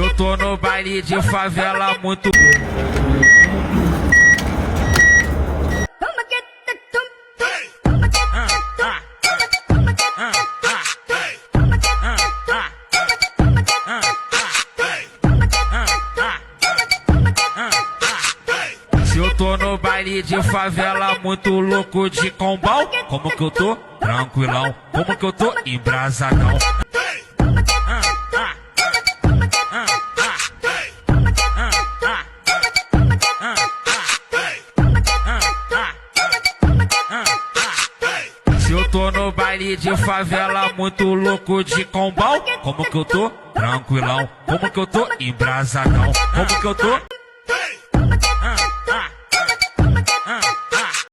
eu tô no baile de favela muito. Se eu tô no baile de favela muito louco de combal, como que eu tô? Tranquilão, como que eu tô? Embrasadão. Se eu tô no baile de favela muito louco de combal, como que eu tô? Tranquilão, como que eu tô? Embrasadão, como que eu tô?